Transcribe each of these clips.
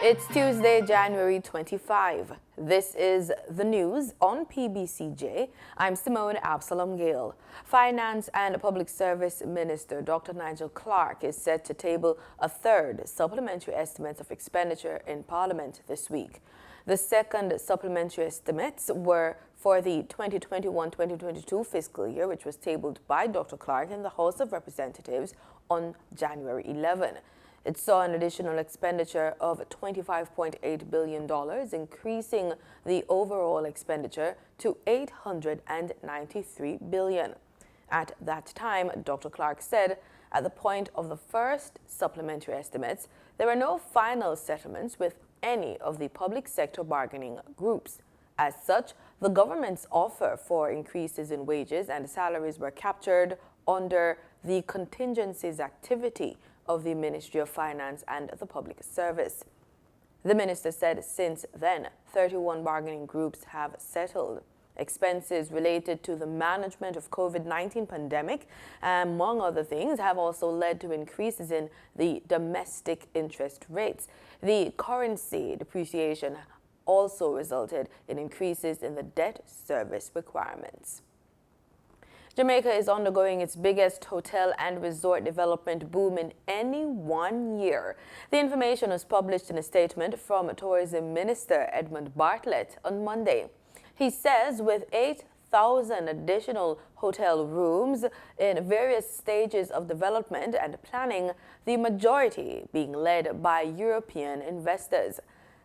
It's Tuesday, January 25. This is the news on PBCJ. I'm Simone Absalom Gale. Finance and Public Service Minister Dr. Nigel Clarke is set to table a third supplementary estimate of expenditure in Parliament this week. The second supplementary estimates were for the 2021-2022 fiscal year, which was tabled by Dr. Clarke in the House of Representatives on January 11. It saw an additional expenditure of $25.8 billion, increasing the overall expenditure to $893 billion. At that time, Dr. Clarke said, at the point of the first supplementary estimates, there were no final settlements with any of the public sector bargaining groups. As such, the government's offer for increases in wages and salaries were captured under the contingencies activity of the Ministry of Finance and the Public Service. The minister said since then, 31 bargaining groups have settled. Expenses related to the management of COVID-19 pandemic, among other things, have also led to increases in the domestic interest rates. The currency depreciation also resulted in increases in the debt service requirements. Jamaica is undergoing its biggest hotel and resort development boom in any 1 year. The information was published in a statement from Tourism Minister Edmund Bartlett on Monday. He says with 8,000 additional hotel rooms in various stages of development and planning, the majority being led by European investors.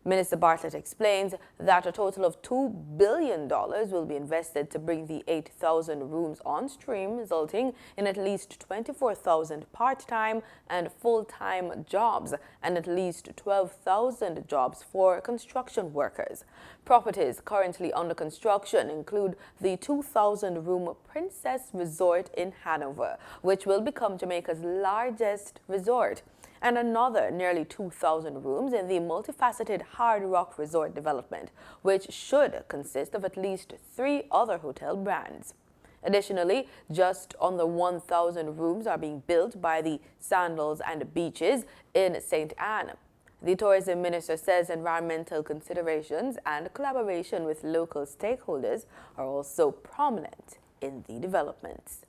Minister Bartlett explains that a total of $2 billion will be invested to bring the 8,000 rooms on stream, resulting in at least 24,000 part-time and full-time jobs and at least 12,000 jobs for construction workers. Properties currently under construction include the 2,000-room Princess Resort in Hanover, which will become Jamaica's largest resort, and another nearly 2,000 rooms in the multifaceted Hard Rock Resort development, which should consist of at least 3 other hotel brands. Additionally, just under 1,000 rooms are being built by the Sandals and Beaches in St. Anne. The tourism minister says environmental considerations and collaboration with local stakeholders are also prominent in the developments.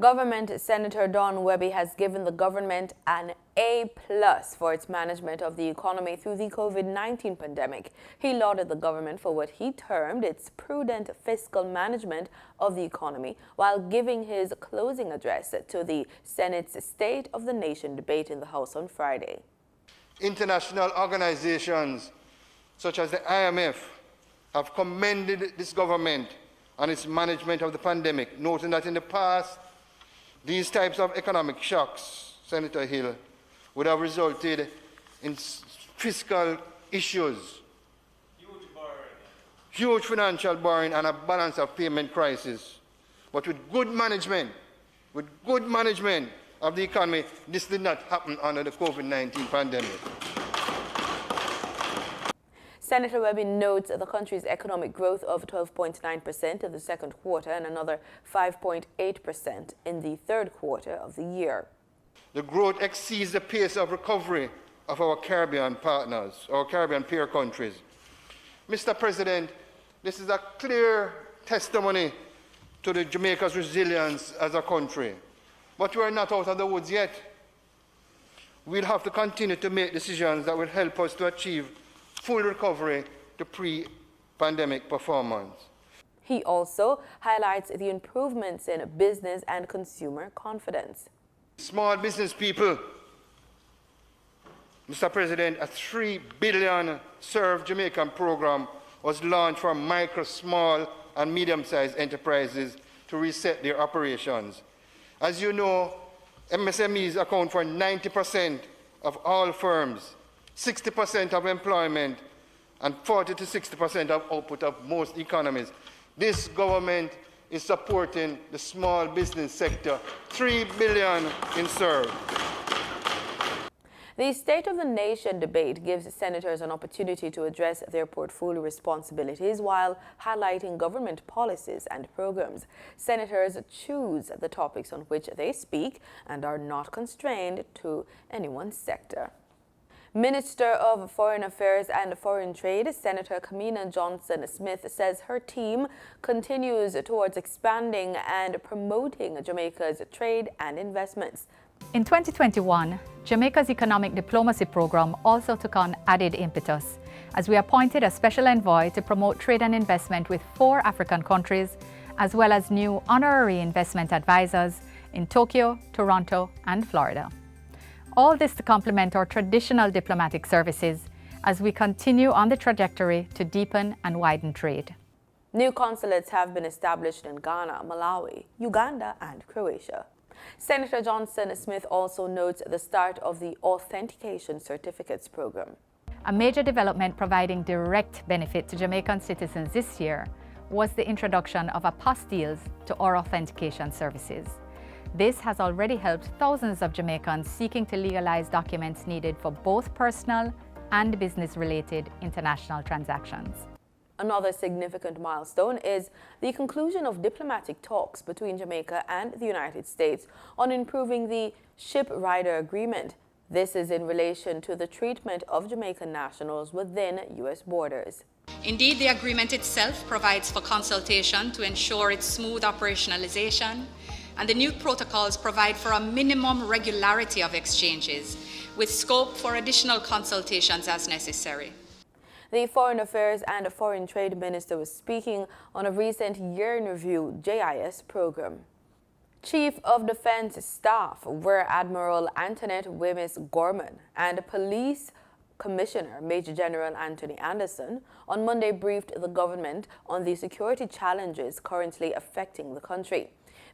Government Senator Don Wehby has given the government an A+ for its management of the economy through the COVID-19 pandemic. He lauded the government for what he termed its prudent fiscal management of the economy while giving his closing address to the Senate's State of the Nation debate in the House on Friday. International organizations such as the IMF have commended this government on its management of the pandemic, noting that in the past, these types of economic shocks, Senator Hill, would have resulted in fiscal issues, huge financial borrowing and a balance of payment crisis. But with good management of the economy, this did not happen under the COVID-19 pandemic. Senator Wehby notes the country's economic growth of 12.9% in the second quarter and another 5.8% in the third quarter of the year. The growth exceeds the pace of recovery of our Caribbean partners, our Caribbean peer countries. Mr. President, this is a clear testimony to the Jamaica's resilience as a country. But we are not out of the woods yet. We'll have to continue to make decisions that will help us to achieve full recovery to pre-pandemic performance. He also highlights the improvements in business and consumer confidence. Small business people, Mr. President, a $3 billion Serve Jamaican program was launched for micro, small, and medium-sized enterprises to reset their operations. As you know, MSMEs account for 90% of all firms, 60% of employment, and 40 to 60% of output of most economies. This government is supporting the small business sector, $3 billion in Serve. The State of the Nation debate gives senators an opportunity to address their portfolio responsibilities while highlighting government policies and programs. Senators choose the topics on which they speak and are not constrained to any one sector. Minister of Foreign Affairs and Foreign Trade, Senator Kamina Johnson-Smith, says her team continues towards expanding and promoting Jamaica's trade and investments. In 2021, Jamaica's economic diplomacy program also took on added impetus as we appointed a special envoy to promote trade and investment with 4 African countries, as well as new honorary investment advisors in Tokyo, Toronto, and Florida. All this to complement our traditional diplomatic services as we continue on the trajectory to deepen and widen trade. New consulates have been established in Ghana, Malawi, Uganda, and Croatia. Senator Johnson-Smith also notes the start of the Authentication Certificates program. A major development providing direct benefit to Jamaican citizens this year was the introduction of apostilles to our authentication services. This has already helped thousands of Jamaicans seeking to legalize documents needed for both personal and business-related international transactions. Another significant milestone is the conclusion of diplomatic talks between Jamaica and the United States on improving the Ship Rider Agreement. This is in relation to the treatment of Jamaican nationals within U.S. borders. Indeed, the agreement itself provides for consultation to ensure its smooth operationalization, and the new protocols provide for a minimum regularity of exchanges, with scope for additional consultations as necessary. The Foreign Affairs and Foreign Trade Minister was speaking on a recent Year in Review JIS program. Chief of Defense Staff Rear Admiral Antoinette Wemyss-Gorman and Police Commissioner Major General Anthony Anderson on Monday briefed the government on the security challenges currently affecting the country.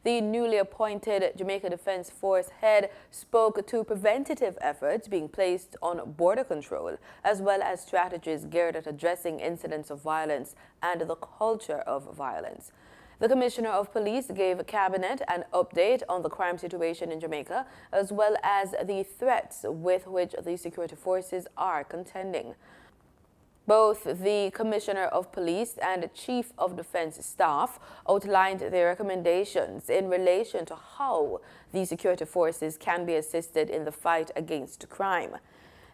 The newly appointed Jamaica Defense Force head spoke to preventative efforts being placed on border control, as well as strategies geared at addressing incidents of violence and the culture of violence. The Commissioner of Police gave Cabinet an update on the crime situation in Jamaica, as well as the threats with which the security forces are contending. Both the Commissioner of Police and Chief of Defense Staff outlined their recommendations in relation to how the security forces can be assisted in the fight against crime.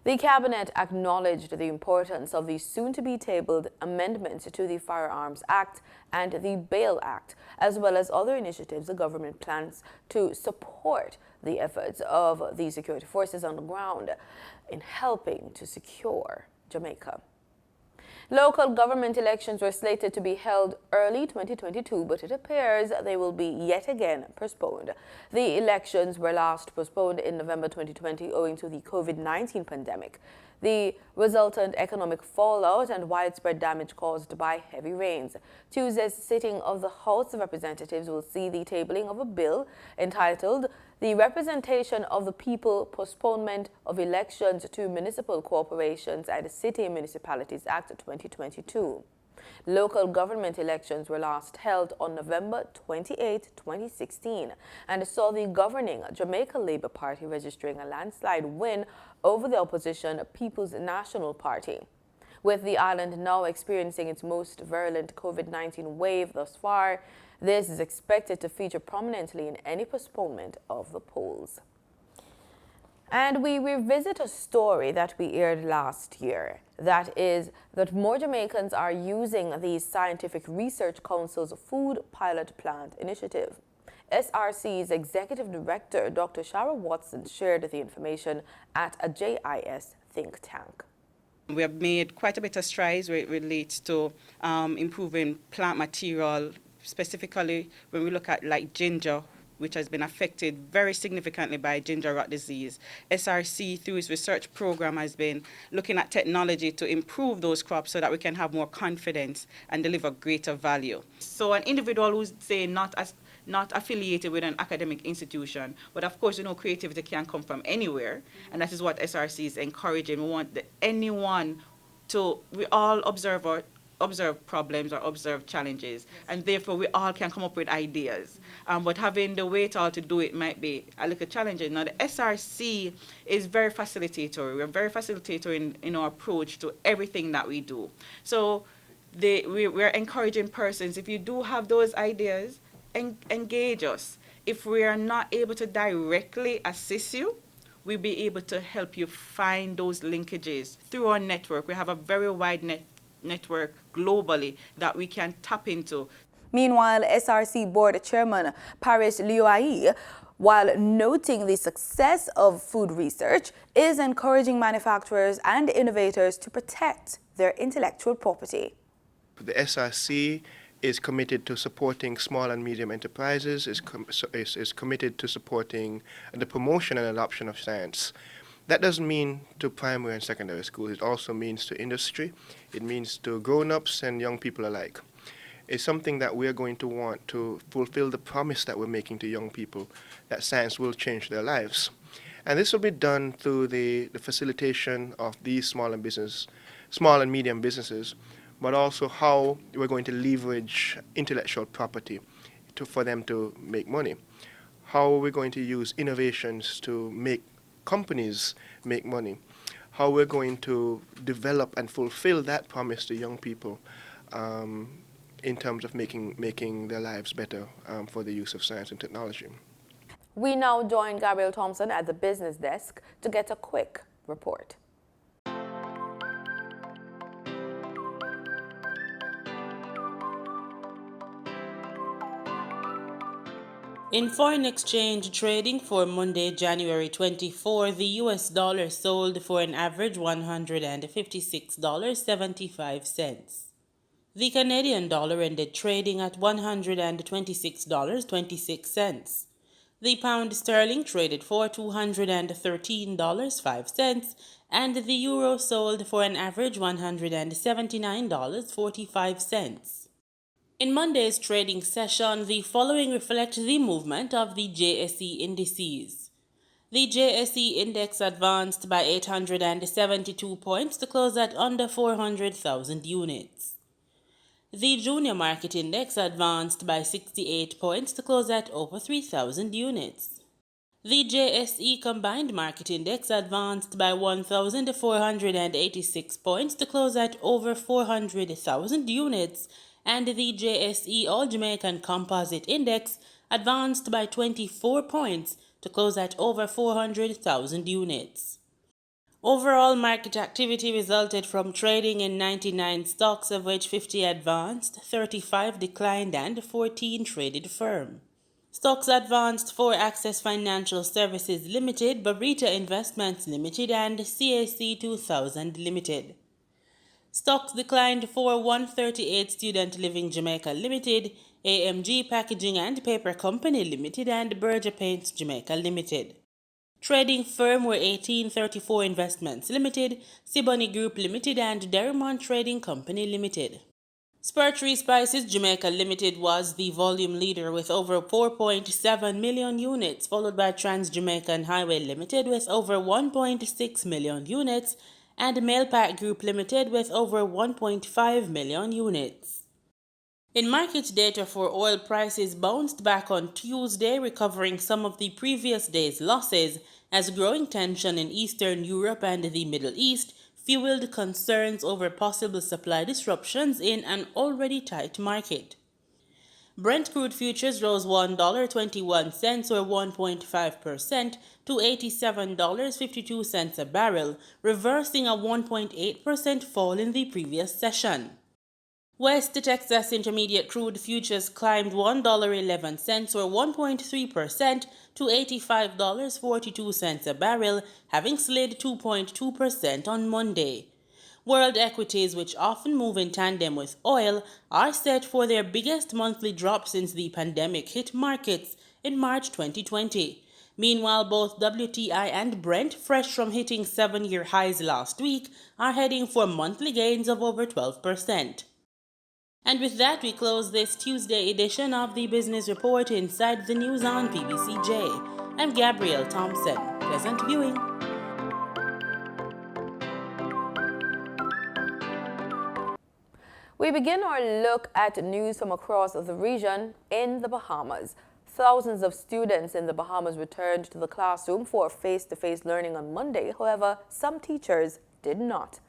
The Cabinet acknowledged the importance of the soon-to-be-tabled amendments to the Firearms Act and the Bail Act, as well as other initiatives the government plans to support the efforts of the security forces on the ground in helping to secure Jamaica. Local government elections were slated to be held early 2022, but it appears they will be yet again postponed. The elections were last postponed in November 2020 owing to the COVID-19 pandemic, the resultant economic fallout and widespread damage caused by heavy rains. Tuesday's sitting of the House of Representatives will see the tabling of a bill entitled The Representation of the People Postponement of Elections to Municipal Corporations and City Municipalities Act 2022. Local government elections were last held on November 28, 2016, and saw the governing Jamaica Labour Party registering a landslide win over the opposition People's National Party. With the island now experiencing its most virulent COVID-19 wave thus far, this is expected to feature prominently in any postponement of the polls. And we revisit a story that we aired last year. That is that more Jamaicans are using the Scientific Research Council's Food Pilot Plant Initiative. SRC's Executive Director, Dr. Shara Watson, shared the information at a JIS think tank. We have made quite a bit of strides where it relates to improving plant material, specifically when we look at like ginger, which has been affected very significantly by ginger rot disease. SRC, through its research program, has been looking at technology to improve those crops so that we can have more confidence and deliver greater value. So an individual who's, say, not affiliated with an academic institution, but of course, creativity can come from anywhere, and that is what SRC is encouraging. We want anyone to, we all observe problems or observe challenges, and therefore we all can come up with ideas. But having the wherewithal to do it might be a little challenging. Now, the SRC is very facilitatory. We're very facilitatory in our approach to everything that we do. So we're encouraging persons, if you do have those ideas, engage us. If we are not able to directly assist you, we'll be able to help you find those linkages through our network. We have a very wide network globally that we can tap into. Meanwhile, SRC Board Chairman Parish Liuai, while noting the success of food research, is encouraging manufacturers and innovators to protect their intellectual property. The SRC is committed to supporting small and medium enterprises, is committed to supporting the promotion and adoption of science. That doesn't mean to primary and secondary schools. It also means to industry. It means to grown-ups and young people alike. It's something that we're going to want to fulfill the promise that we're making to young people, that science will change their lives. And this will be done through the facilitation of these small and medium businesses, but also how we're going to leverage intellectual property for them to make money. How are we going to use innovations to make companies make money? How we're going to develop and fulfill that promise to young people in terms of making their lives better for the use of science and technology. We now join Gabriel Thompson at the business desk to get a quick report. In foreign exchange trading for Monday, January 24, the US dollar sold for an average $156.75. The Canadian dollar ended trading at $126.26. The pound sterling traded for $213.05, and the euro sold for an average $179.45. In Monday's trading session, the following reflect the movement of the JSE indices. The JSE index advanced by 872 points to close at under 400,000 units. The junior market index advanced by 68 points to close at over 3,000 units. The JSE combined market index advanced by 1,486 points to close at over 400,000 units, and the JSE All Jamaican Composite Index advanced by 24 points to close at over 400,000 units. Overall market activity resulted from trading in 99 stocks, of which 50 advanced, 35 declined, and 14 traded firm. Stocks advanced for Access Financial Services Limited, Barita Investments Limited, and CAC 2000 Limited. Stocks declined for 138 Student Living Jamaica Limited, AMG Packaging and Paper Company Limited, and Berger Paints Jamaica Limited. Trading firm were 1834 Investments Limited, Siboney Group Limited, and Derrimont Trading Company Limited. Spurtree Spices Jamaica Limited was the volume leader with over 4.7 million units, followed by Trans Jamaican Highway Limited with over 1.6 million units, and Mailpack Group Limited with over 1.5 million units. In market data for oil, prices bounced back on Tuesday, recovering some of the previous day's losses as growing tension in Eastern Europe and the Middle East fueled concerns over possible supply disruptions in an already tight market. Brent crude futures rose $1.21 or 1.5% to $87.52 a barrel, reversing a 1.8% fall in the previous session. West Texas Intermediate crude futures climbed $1.11 or 1.3% to $85.42 a barrel, having slid 2.2% on Monday. World equities, which often move in tandem with oil, are set for their biggest monthly drop since the pandemic hit markets in March 2020. Meanwhile, both WTI and Brent, fresh from hitting 7-year highs last week, are heading for monthly gains of over 12%. And with that, we close this Tuesday edition of the Business Report Inside the News on PBCJ. I'm Gabrielle Thompson. Pleasant viewing. We begin our look at news from across the region in the Bahamas. Thousands of students in the Bahamas returned to the classroom for face-to-face learning on Monday. However, some teachers did not.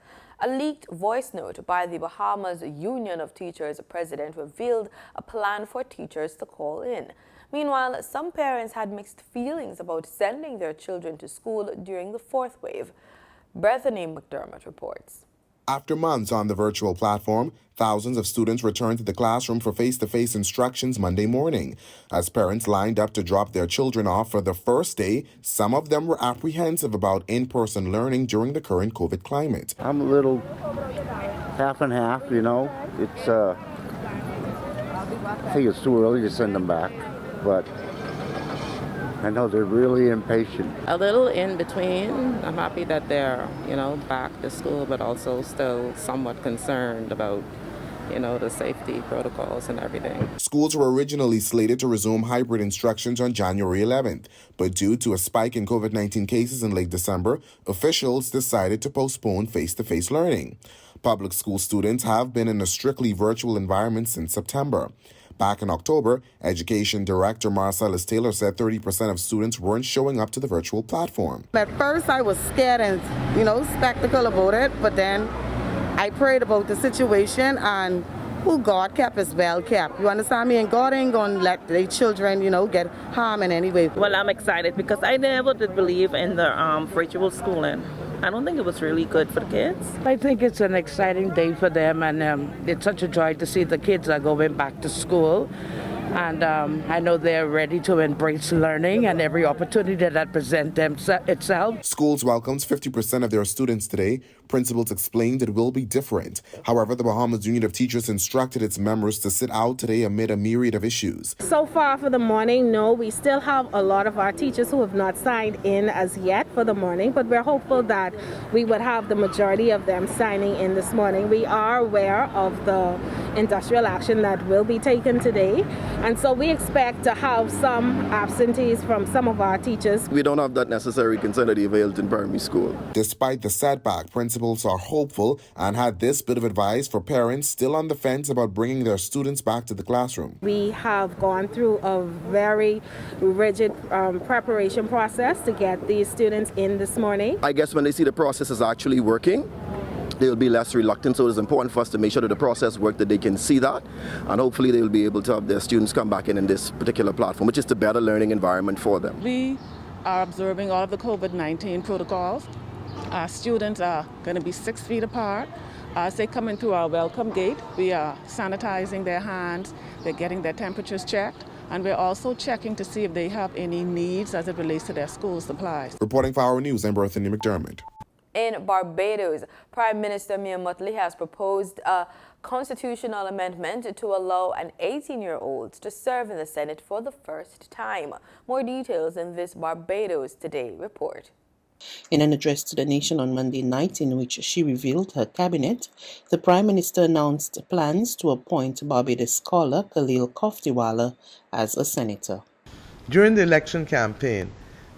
A leaked voice note by the Bahamas Union of Teachers president revealed a plan for teachers to call in. Meanwhile, some parents had mixed feelings about sending their children to school during the fourth wave. Bethany McDermott reports. After months on the virtual platform, thousands of students returned to the classroom for face-to-face instructions Monday morning. As parents lined up to drop their children off for the first day, some of them were apprehensive about in-person learning during the current COVID climate. I'm a little half and half, you know. It's I think it's too early to send them back, but I know they're really impatient. A little in between. I'm happy that they're, back to school, but also still somewhat concerned about, the safety protocols and everything. Schools were originally slated to resume hybrid instructions on January 11th, but due to a spike in COVID-19 cases in late December, officials decided to postpone face-to-face learning. Public school students have been in a strictly virtual environment since September. Back in October, Education Director Marcellus Taylor said 30% of students weren't showing up to the virtual platform. At first I was scared and, skeptical about it, but then I prayed about the situation and who God kept is well kept. You understand me? And God ain't going to let their children, get harmed in any way. Well, I'm excited because I never did believe in the virtual schooling. I don't think it was really good for the kids. I think it's an exciting day for them, and it's such a joy to see the kids are going back to school. And I know they're ready to embrace learning and every opportunity that presents itself. Schools welcomes 50% of their students today. Principals explained it will be different. However, the Bahamas Union of Teachers instructed its members to sit out today amid a myriad of issues. So far for the morning, no, we still have a lot of our teachers who have not signed in as yet for the morning, but we're hopeful that we would have the majority of them signing in this morning. We are aware of the industrial action that will be taken today, and so we expect to have some absentees from some of our teachers. We don't have that necessary consent of the availed in primary school. Despite the setback, principals are hopeful and had this bit of advice for parents still on the fence about bringing their students back to the classroom. We have gone through a very rigid preparation process to get these students in this morning. I guess when they see the process is actually working, they will be less reluctant, so it's important for us to make sure that the process works, that they can see that, and hopefully they will be able to have their students come back in this particular platform, which is the better learning environment for them. We are observing all of the COVID-19 protocols. Our students are going to be 6 feet apart. As they come in through our welcome gate, we are sanitizing their hands, they're getting their temperatures checked, and we're also checking to see if they have any needs as it relates to their school supplies. Reporting for Our News, I'm Bethany McDermott. In Barbados, Prime Minister Mia Mottley has proposed a constitutional amendment to allow an 18-year-old to serve in the Senate for the first time. More details in this Barbados Today report. In an address to the nation on Monday night in which she revealed her cabinet, the Prime Minister announced plans to appoint Barbados scholar Khalil Koftiwala as a senator. During the election campaign,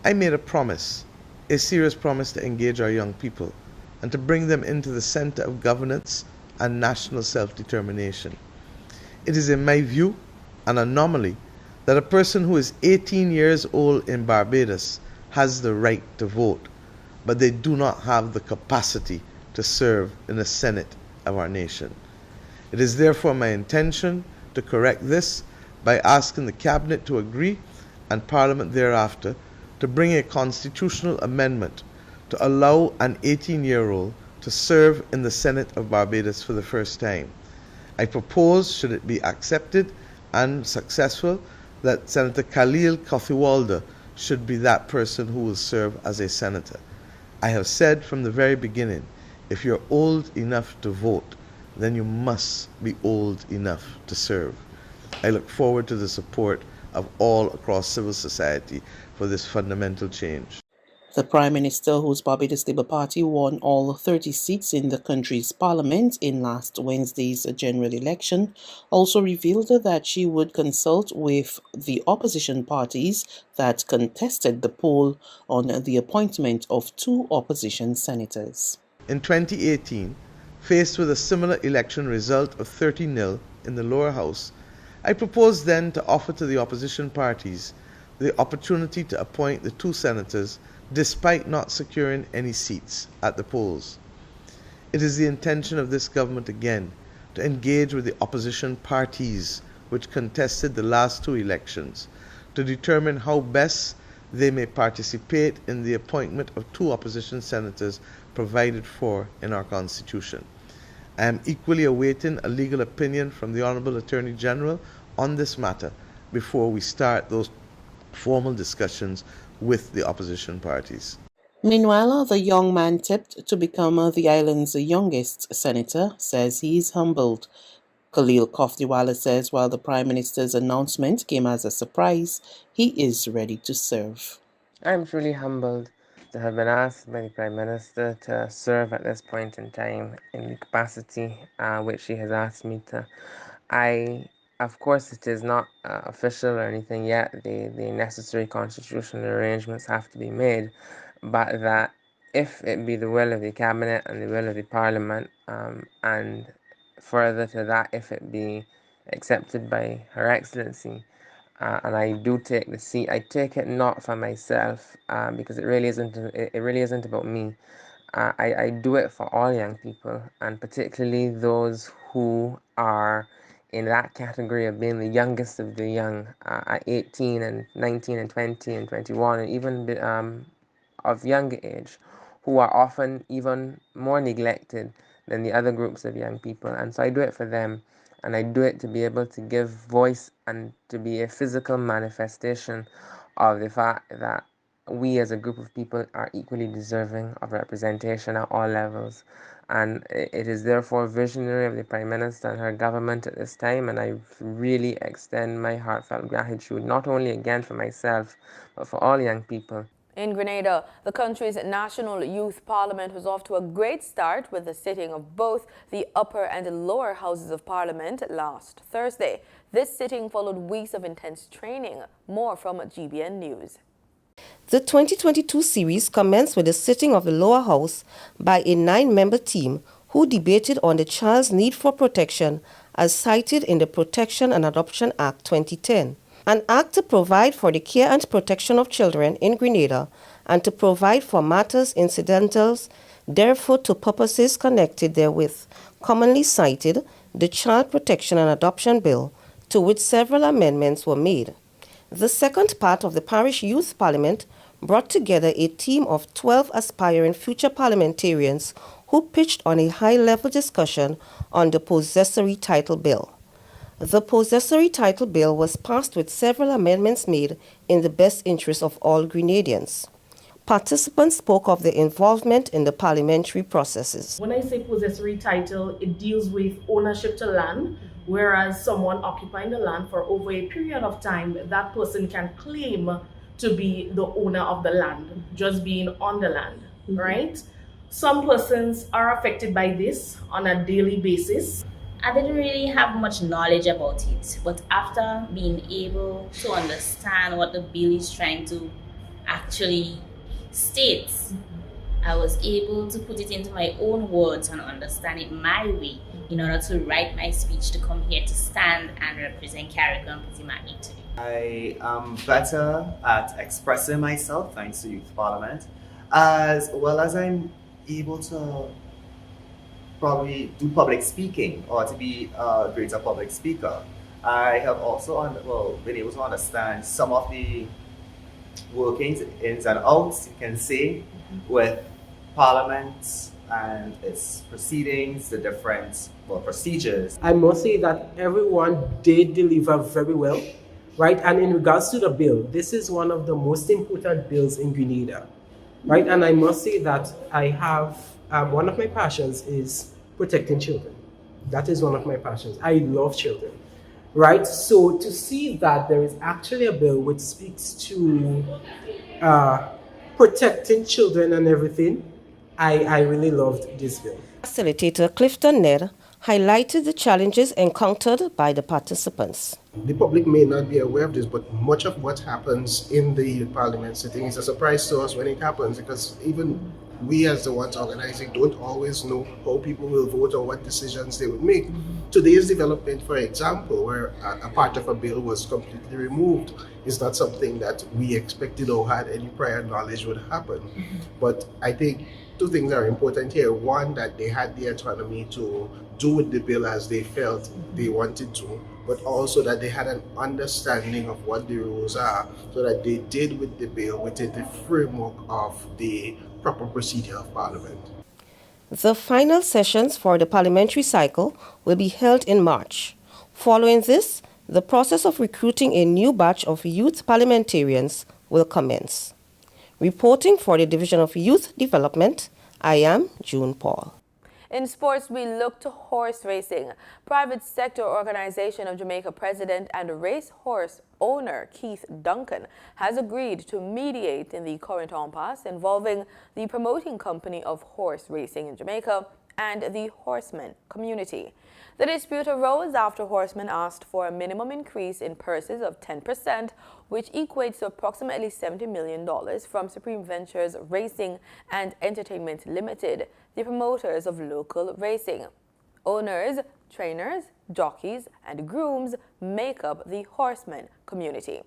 I made a serious promise to engage our young people and to bring them into the center of governance and national self-determination. It is, in my view, an anomaly that a person who is 18 years old in Barbados has the right to vote, but they do not have the capacity to serve in the Senate of our nation. It is therefore my intention to correct this by asking the Cabinet to agree and Parliament thereafter to bring a constitutional amendment to allow an 18-year-old to serve in the Senate of Barbados for the first time. I propose, should it be accepted and successful, that Senator Khalil Koftiwala should be that person who will serve as a senator. I have said from the very beginning, if you're old enough to vote, then you must be old enough to serve. I look forward to the support of all across civil society for this fundamental change. The Prime Minister, whose Barbados Labour Party won all 30 seats in the country's parliament in last Wednesday's general election, also revealed that she would consult with the opposition parties that contested the poll on the appointment of 2 opposition senators. In 2018, faced with a similar election result of 30-0 in the lower house, I proposed then to offer to the opposition parties the opportunity to appoint the 2 senators despite not securing any seats at the polls. It is the intention of this government again to engage with the opposition parties which contested the last 2 elections to determine how best they may participate in the appointment of 2 opposition senators provided for in our Constitution. I am equally awaiting a legal opinion from the Honourable Attorney General on this matter before we start those formal discussions with the opposition parties. Meanwhile, the young man tipped to become the island's youngest senator says he is humbled. Khalil Kofdiwala says while the Prime Minister's announcement came as a surprise, he is ready to serve. I'm truly humbled to have been asked by the Prime Minister to serve at this point in time in the capacity which he has asked me to. Of course, it is not official or anything yet. The necessary constitutional arrangements have to be made, but that if it be the will of the Cabinet and the will of the Parliament, and further to that, if it be accepted by Her Excellency, and I do take the seat, I take it not for myself, because it really isn't about me. I do it for all young people, and particularly those who are in that category of being the youngest of the young, at 18 and 19 and 20 and 21, and even of younger age, who are often even more neglected than the other groups of young people. And so I do it for them, and I do it to be able to give voice and to be a physical manifestation of the fact that we as a group of people are equally deserving of representation at all levels. And it is therefore visionary of the Prime Minister and her government at this time, and I really extend my heartfelt gratitude, not only again for myself, but for all young people. In Grenada, the country's National Youth Parliament was off to a great start with the sitting of both the upper and lower houses of Parliament last Thursday. This sitting followed weeks of intense training. More from GBN News. The 2022 series commenced with the sitting of the lower house by a 9-member team who debated on the child's need for protection as cited in the Protection and Adoption Act 2010, an act to provide for the care and protection of children in Grenada and to provide for matters incidental, therefore to purposes connected therewith, commonly cited the Child Protection and Adoption Bill, to which several amendments were made. The second part of the Parish Youth Parliament brought together a team of 12 aspiring future parliamentarians who pitched on a high-level discussion on the Possessory Title Bill. The Possessory Title Bill was passed with several amendments made in the best interest of all Grenadians. Participants spoke of their involvement in the parliamentary processes. When I say possessory title, it deals with ownership to land, whereas someone occupying the land for over a period of time, that person can claim to be the owner of the land, just being on the land, right? Some persons are affected by this on a daily basis. I didn't really have much knowledge about it, but after being able to understand what the bill is trying to actually state, I was able to put it into my own words and understand it my way in order to write my speech to come here to stand and represent Carrick and Pbcj today. I am better at expressing myself thanks to Youth Parliament, as well as I'm able to probably do public speaking or to be a greater public speaker. I have also been able to understand some of the workings, ins and outs, you can say, with Parliament and its proceedings, the different procedures. I must say that everyone did deliver very well, right? And in regards to the bill, this is one of the most important bills in Grenada, right? And I must say that I have, one of my passions is protecting children. That is one of my passions. I love children, right? So to see that there is actually a bill which speaks to protecting children and everything, I really loved this bill. Facilitator Clifton Ned highlighted the challenges encountered by the participants. The public may not be aware of this, but much of what happens in the parliament sitting is a surprise to us when it happens, because even we as the ones organizing don't always know how people will vote or what decisions they would make. today's development, for example, where a part of a bill was completely removed, is not something that we expected or had any prior knowledge would happen. But I think two things are important here. One, that they had the autonomy to do with the bill as they felt they wanted to, but also that they had an understanding of what the rules are, so that they did with the bill within the framework of the proper procedure of Parliament. The final sessions for the parliamentary cycle will be held in March. Following this, the process of recruiting a new batch of youth parliamentarians will commence. Reporting for the Division of Youth Development, I am June Paul. In sports, we look to horse racing. Private sector organization of Jamaica president and racehorse owner Keith Duncan has agreed to mediate in the current impasse involving the promoting company of horse racing in Jamaica and the Horsemen community. The dispute arose after Horsemen asked for a minimum increase in purses of 10%, which equates to approximately $70 million from Supreme Ventures Racing and Entertainment Limited, the promoters of local racing. Owners, trainers, jockeys, and grooms make up the Horsemen community.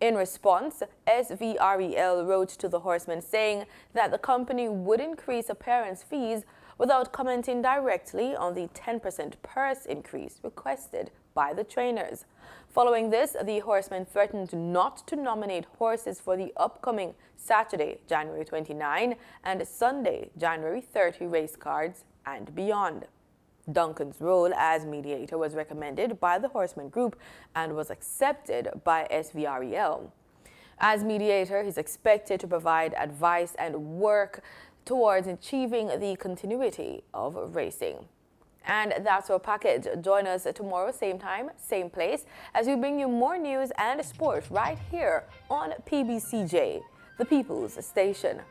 In response, SVREL wrote to the Horsemen saying that the company would increase appearance fees without commenting directly on the 10% purse increase requested by the trainers. Following this, the Horsemen threatened not to nominate horses for the upcoming Saturday, January 29 and Sunday, January 30 race cards and beyond. Duncan's role as mediator was recommended by the Horsemen Group and was accepted by SVREL. As mediator, he's expected to provide advice and work towards achieving the continuity of racing. And that's our package. Join us tomorrow, same time, same place, as we bring you more news and sports right here on PBCJ, the People's Station.